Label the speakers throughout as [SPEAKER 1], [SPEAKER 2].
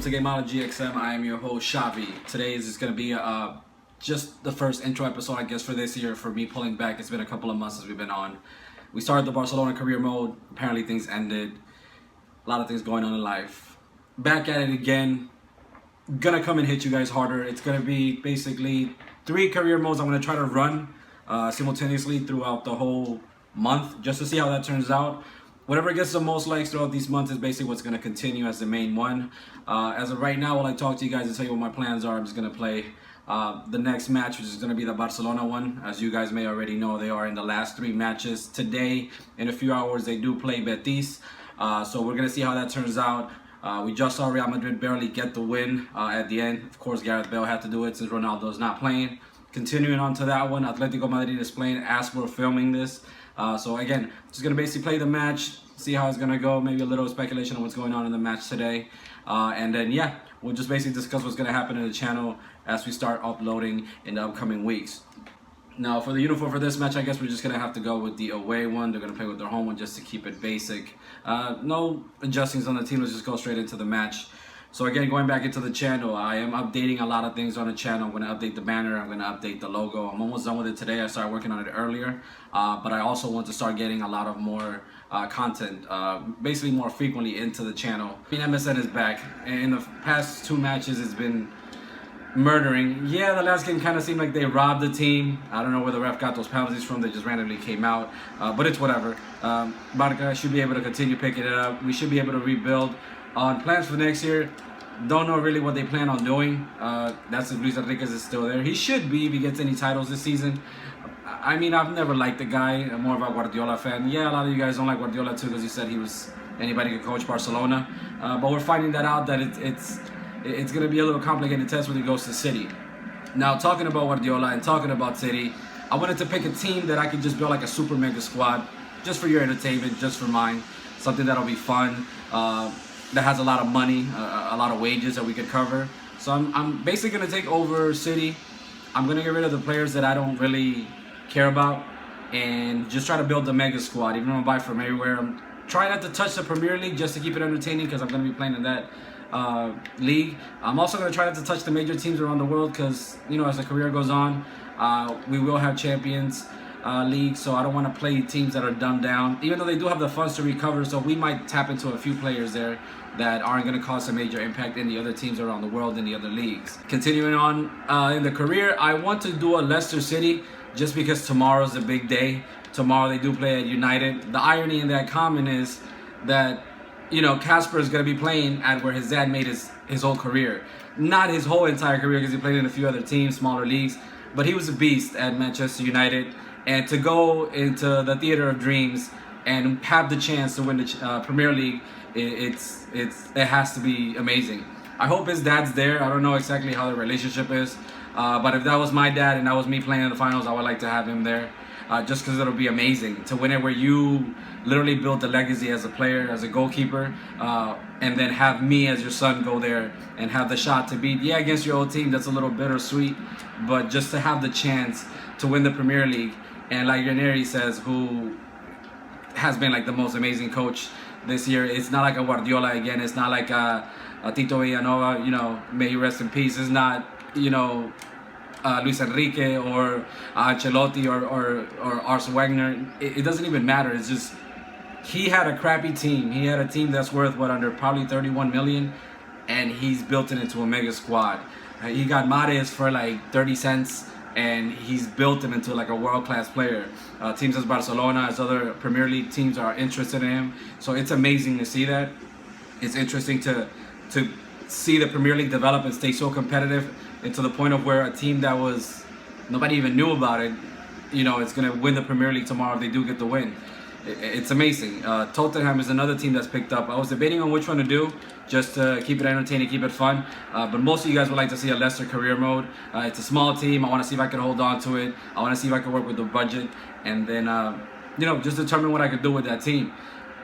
[SPEAKER 1] to Gameology XM. I am your host Shavi. Today is just going to be just the first intro episode, I guess, for this year. For me pulling back, it's been a couple of months since we've been on. We started the Barcelona career mode. Apparently things ended. A lot of things going on in life. Back at it again. Gonna come and hit you guys harder. It's gonna be basically 3 career modes I'm gonna try to run simultaneously throughout the whole month, just to see how that turns out. Whatever gets the most likes throughout these months is basically what's going to continue as the main one. As of right now, while I talk to you guys and tell you what my plans are, I'm just going to play the next match, which is going to be the Barcelona one. As you guys may already know, they are in the last 3 matches. Today, in a few hours, they do play Betis. So we're going to see how that turns out. We just saw Real Madrid barely get the win at the end. Of course, Gareth Bale had to do it since Ronaldo's not playing. Continuing on to that one, Atletico Madrid is playing as we're filming this. So again, just going to basically play the match, see how it's going to go, maybe a little speculation on what's going on in the match today. And then, yeah, we'll just basically discuss what's going to happen in the channel as we start uploading in the upcoming weeks. Now, for the uniform for this match, I guess we're just going to have to go with the away one. They're going to play with their home one just to keep it basic. No adjustings on the team. Let's just go straight into the match. So again, going back into the channel, I am updating a lot of things on the channel. I'm going to update the banner. I'm going to update the logo. I'm almost done with it today. I started working on it earlier. But I also want to start getting a lot of more content, basically more frequently into the channel. I mean, MSN is back. In the past 2 matches, it's been murdering. Yeah, the last game kind of seemed like they robbed the team. I don't know where the ref got those penalties from. They just randomly came out. But it's whatever. Barca should be able to continue picking it up. We should be able to rebuild. On plans for next year, don't know really what they plan on doing. That's if Luis Enriquez is still there. He should be if he gets any titles this season. I mean, I've never liked the guy. I'm more of a Guardiola fan. Yeah, a lot of you guys don't like Guardiola too because he said anybody could coach Barcelona. But we're finding that out that it's going to be a little complicated test when he goes to City. Now, talking about Guardiola and talking about City, I wanted to pick a team that I could just build like a super mega squad, just for your entertainment, just for mine. Something that'll be fun. That has a lot of money, a lot of wages that we could cover. So I'm basically going to take over City. I'm going to get rid of the players that I don't really care about and just try to build the mega squad. Even though I'm buy from everywhere, I'm trying not to touch the Premier League just to keep it entertaining because I'm going to be playing in that league. I'm also going to try not to touch the major teams around the world because, you know, as the career goes on, we will have Champions League, so I don't want to play teams that are dumbed down, even though they do have the funds to recover, so we might tap into a few players there that aren't going to cause a major impact in the other teams around the world in the other leagues. Continuing on in the career, I want to do a Leicester City just because tomorrow's a big day. Tomorrow they do play at United. The irony in that comment is that, you know, Casper is going to be playing at where his dad made his whole career. Not his whole entire career because he played in a few other teams, smaller leagues, but he was a beast at Manchester United. And to go into the theater of dreams and have the chance to win the Premier League, it has to be amazing. I hope his dad's there. I don't know exactly how the relationship is, but if that was my dad and that was me playing in the finals, I would like to have him there, just because it'll be amazing to win it where you literally built a legacy as a player, as a goalkeeper, and then have me as your son go there and have the shot to beat, yeah, against your old team. That's a little bittersweet, but just to have the chance to win the Premier League. And like Ranieri says, who has been like the most amazing coach this year, it's not like a Guardiola again. It's not like a Tito Villanueva, you know, may he rest in peace. It's not, you know, Luis Enrique or Ancelotti or Arsene Wenger. It doesn't even matter. It's just he had a crappy team. He had a team that's worth, what, under probably 31 million, and he's built it into a mega squad. He got Mahrez for like 30 cents. And he's built him into like a world-class player. Teams as Barcelona, as other Premier League teams are interested in him. So it's amazing to see that. It's interesting to see the Premier League develop and stay so competitive, and to the point of where a team that was nobody even knew about it, you know, it's gonna win the Premier League tomorrow if they do get the win. It's amazing. Tottenham is another team that's picked up. I was debating on which one to do, just to keep it entertaining, keep it fun. But most of you guys would like to see a Leicester career mode. It's a small team. I want to see if I can hold on to it. I want to see if I can work with the budget, and then you know, just determine what I could do with that team.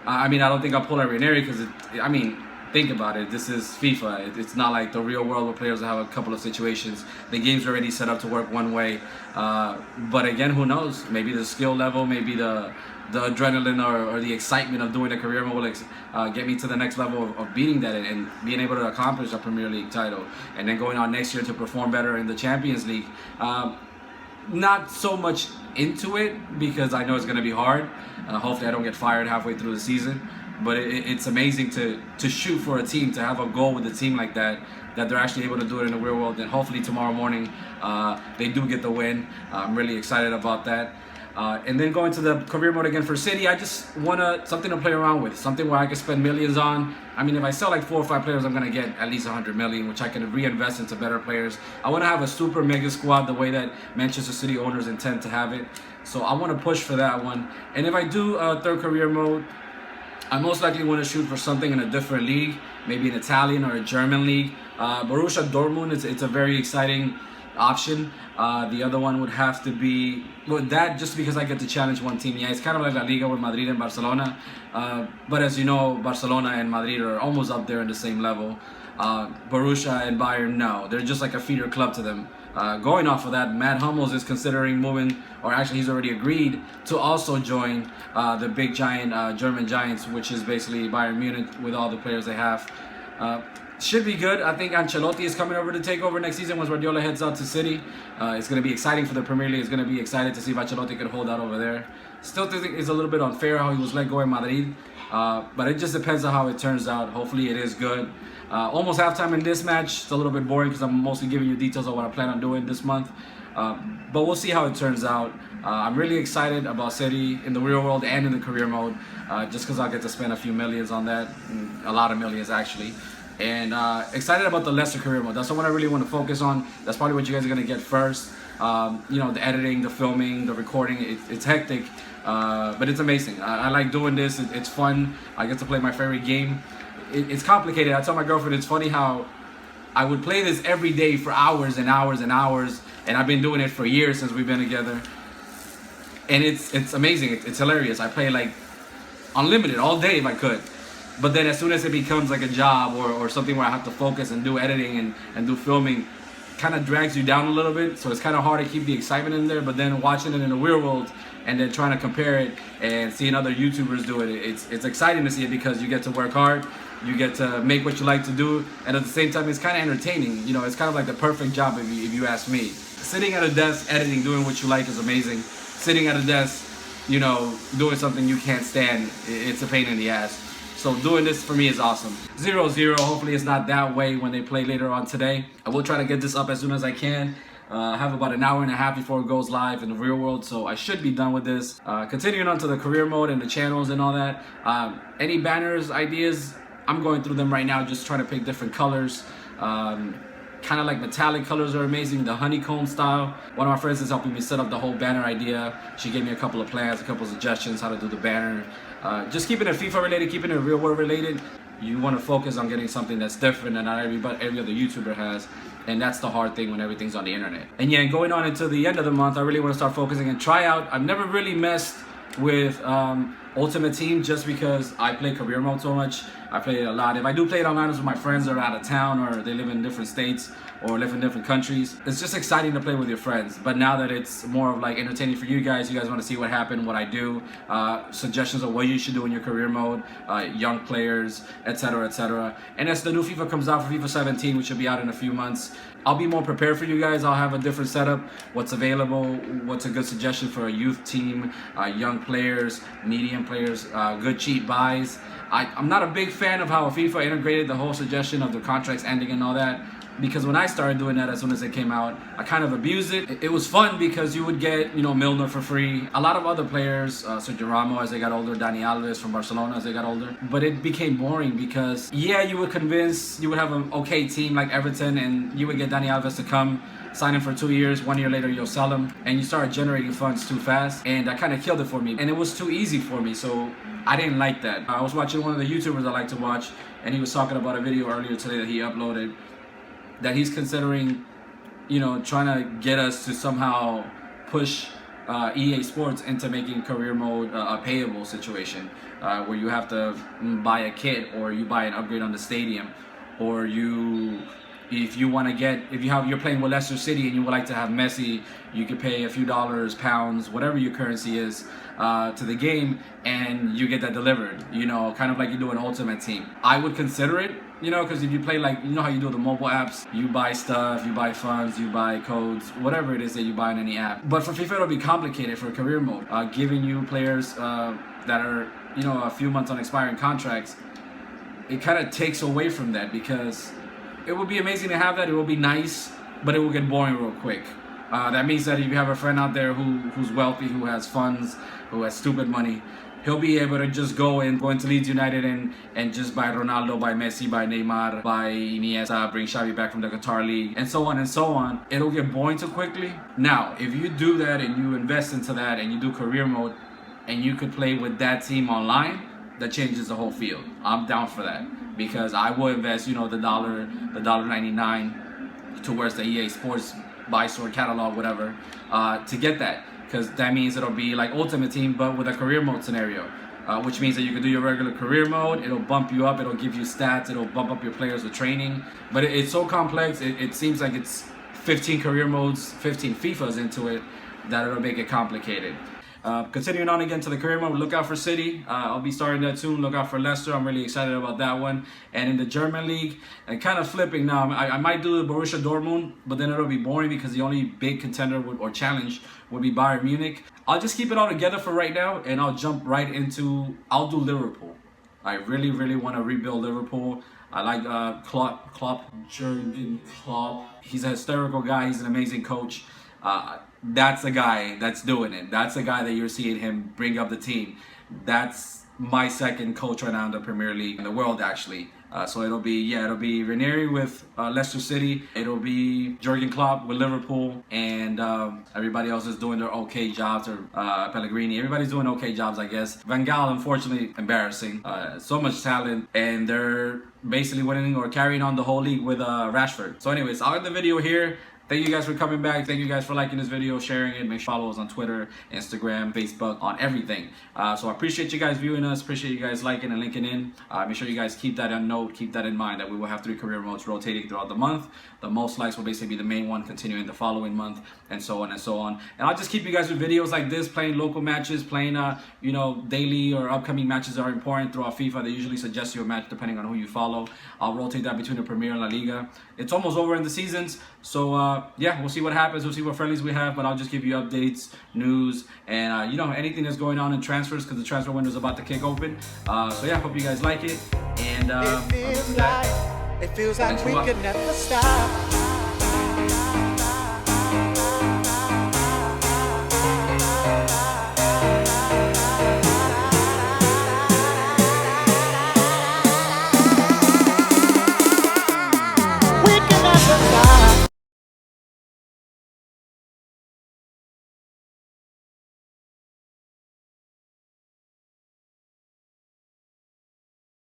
[SPEAKER 1] I mean, I don't think I'll pull a Ranieri because, I mean, think about it. This is FIFA. It's not like the real world where players have a couple of situations. The game's already set up to work one way. But again, who knows? Maybe the skill level, maybe the adrenaline or the excitement of doing a career mode will get me to the next level of beating that and being able to accomplish a Premier League title. And then going on next year to perform better in the Champions League. Not so much into it because I know it's going to be hard. Hopefully I don't get fired halfway through the season. But it's amazing to shoot for a team, to have a goal with a team like that they're actually able to do it in the real world. And hopefully tomorrow morning they do get the win. I'm really excited about that. And then going to the career mode again for City, I just want something to play around with, something where I can spend millions on. I mean, if I sell like 4 or 5 players, I'm going to get at least 100 million, which I can reinvest into better players. I want to have a super mega squad the way that Manchester City owners intend to have it. So I want to push for that one. And if I do third career mode, I most likely want to shoot for something in a different league, maybe an Italian or a German league. Borussia Dortmund, it's a very exciting option. The other one would have to be, well, that just because I get to challenge one team. Yeah, it's kind of like La Liga with Madrid and Barcelona. But as you know, Barcelona and Madrid are almost up there in the same level. Borussia and Bayern, no. They're just like a feeder club to them. Going off of that, Matt Hummels is considering moving, or actually he's already agreed to also join the big giant German giants, which is basically Bayern Munich with all the players they have. Should be good. I think Ancelotti is coming over to take over next season once Guardiola heads out to City. It's going to be exciting for the Premier League. It's going to be excited to see if Ancelotti could hold out over there. Still think it's a little bit unfair how he was let go in Madrid. But it just depends on how it turns out. Hopefully it is good. Almost halftime in this match. It's a little bit boring because I'm mostly giving you details of what I plan on doing this month. But we'll see how it turns out. I'm really excited about City in the real world and in the career mode. Just because I'll get to spend a few millions on that. A lot of millions actually. And excited about the lesser career mode. That's the one I really want to focus on. That's probably what you guys are going to get first. You know, the editing, the filming, the recording, it's hectic. But it's amazing. I like doing this. It's fun. I get to play my favorite game. It's complicated. I tell my girlfriend it's funny how I would play this every day for hours and hours and hours. And I've been doing it for years since we've been together. And it's amazing. It's hilarious. I play like unlimited all day if I could. But then as soon as it becomes like a job or something where I have to focus and do editing and do filming, kind of drags you down a little bit. So it's kind of hard to keep the excitement in there. But then watching it in the real world and then trying to compare it and seeing other YouTubers do it, it's exciting to see it because you get to work hard. You get to make what you like to do. And at the same time, it's kind of entertaining. You know, it's kind of like the perfect job if you ask me. Sitting at a desk, editing, doing what you like is amazing. Sitting at a desk, you know, doing something you can't stand, it's a pain in the ass. So doing this for me is awesome. 0-0, hopefully it's not that way when they play later on today. I will try to get this up as soon as I can. I have about an hour and a half before it goes live in the real world, so I should be done with this. Continuing on to the career mode and the channels and all that. Any banners, ideas, I'm going through them right now, just trying to pick different colors. Kind of like metallic colors are amazing, the honeycomb style. One of my friends is helping me set up the whole banner idea. She gave me a couple of plans, a couple of suggestions how to do the banner. Just keeping it FIFA related, keeping it real world related. You want to focus on getting something that's different than every other YouTuber has. And that's the hard thing when everything's on the internet. And yeah, going on into the end of the month, I really want to start focusing and try out. I've never really messed with Ultimate Team just because I play career mode so much. I play it a lot. If I do play it online with my friends that are out of town or they live in different states or live in different countries, it's just exciting to play with your friends. But now that it's more of like entertaining for you guys want to see what happened, what I do, suggestions of what you should do in your career mode, young players, etc., etc. And as the new FIFA comes out for FIFA 17, which should be out in a few months, I'll be more prepared for you guys. I'll have a different setup, what's available, what's a good suggestion for a youth team, young players, medium players, good cheap buys. I'm not a big fan of how FIFA integrated the whole suggestion of the contracts ending and all that, because when I started doing that as soon as it came out, I kind of abused it. It was fun because you would get, you know, Milner for free. A lot of other players, Sergio Ramos as they got older, Dani Alves from Barcelona as they got older. But it became boring because, yeah, you would have an okay team like Everton and you would get Dani Alves to come, sign him for 2 years, 1 year later you'll sell him, and you start generating funds too fast, and that kind of killed it for me. And it was too easy for me, so I didn't like that. I was watching one of the YouTubers I like to watch, and he was talking about a video earlier today that he uploaded that he's considering, you know, trying to get us to somehow push EA Sports into making career mode a payable situation, where you have to buy a kit or you buy an upgrade on the stadium, or if you're playing with Leicester City and you would like to have Messi, you could pay a few dollars, pounds, whatever your currency is, to the game, and you get that delivered. Kind of like you do an Ultimate Team. I would consider it, because if you play like, how you do the mobile apps, you buy stuff, you buy funds, you buy codes, whatever it is that you buy in any app. But for FIFA, it'll be complicated for career mode, giving you players that are, a few months on expiring contracts. It kind of takes away from that, because it would be amazing to have that. It will be nice, but it will get boring real quick. That means that if you have a friend out there who's wealthy, who has funds, who has stupid money, he'll be able to just go into Leeds United and just buy Ronaldo, buy Messi, buy Neymar, buy Iniesta, bring Xavi back from the Qatar League, and so on and so on. It'll get boring too quickly. Now, if you do that and you invest into that and you do career mode and you could play with that team online, that changes the whole field. I'm down for that, because I will invest, the $1.99 towards the EA Sports buy store catalog, whatever, to get that. Because that means it'll be like Ultimate Team, but with a career mode scenario, which means that you can do your regular career mode. It'll bump you up. It'll give you stats. It'll bump up your players with training. But it's so complex. It seems like it's 15 career modes, 15 FIFAs into it, that it'll make it complicated. Continuing on again to the career mode, look out for City. I'll be starting that soon. Look out for Leicester. I'm really excited about that one. And in the German league, and kind of flipping now, I might do the Borussia Dortmund, but then it'll be boring because the only big contender or challenge would be Bayern Munich. I'll just keep it all together for right now, and I'll jump right into, I'll do Liverpool. I really, really want to rebuild Liverpool. I like Jurgen Klopp. He's a hysterical guy. He's an amazing coach. That's the guy that's doing it. That's the guy that you're seeing him bring up the team. That's my second coach right now in the Premier League, in the world actually. So it'll be Ranieri with Leicester City. It'll be Jurgen Klopp with Liverpool, and everybody else is doing their okay jobs, or Pellegrini. Everybody's doing okay jobs, I guess. Van Gaal, unfortunately, embarrassing. So much talent, and they're basically winning or carrying on the whole league with Rashford. So anyways, I'll end the video here. Thank you guys for coming back. Thank you guys for liking this video, sharing it. Make sure you follow us on Twitter, Instagram, Facebook, on everything. So I appreciate you guys viewing us. Appreciate you guys liking and linking in. Make sure you guys keep that in note. Keep that in mind that we will have 3 career modes rotating throughout the month. The most likes will basically be the main one, continuing the following month, and so on and so on. And I'll just keep you guys with videos like this, playing local matches, playing daily or upcoming matches that are important throughout FIFA. They usually suggest you a match depending on who you follow. I'll rotate that between the Premier and La Liga. It's almost over in the seasons, so yeah, we'll see what happens. We'll see what friendlies we have, but I'll just give you updates, news, and anything that's going on in transfers, because the transfer window is about to kick open. So yeah, hope you guys like it, and
[SPEAKER 2] it feels like we could never stop.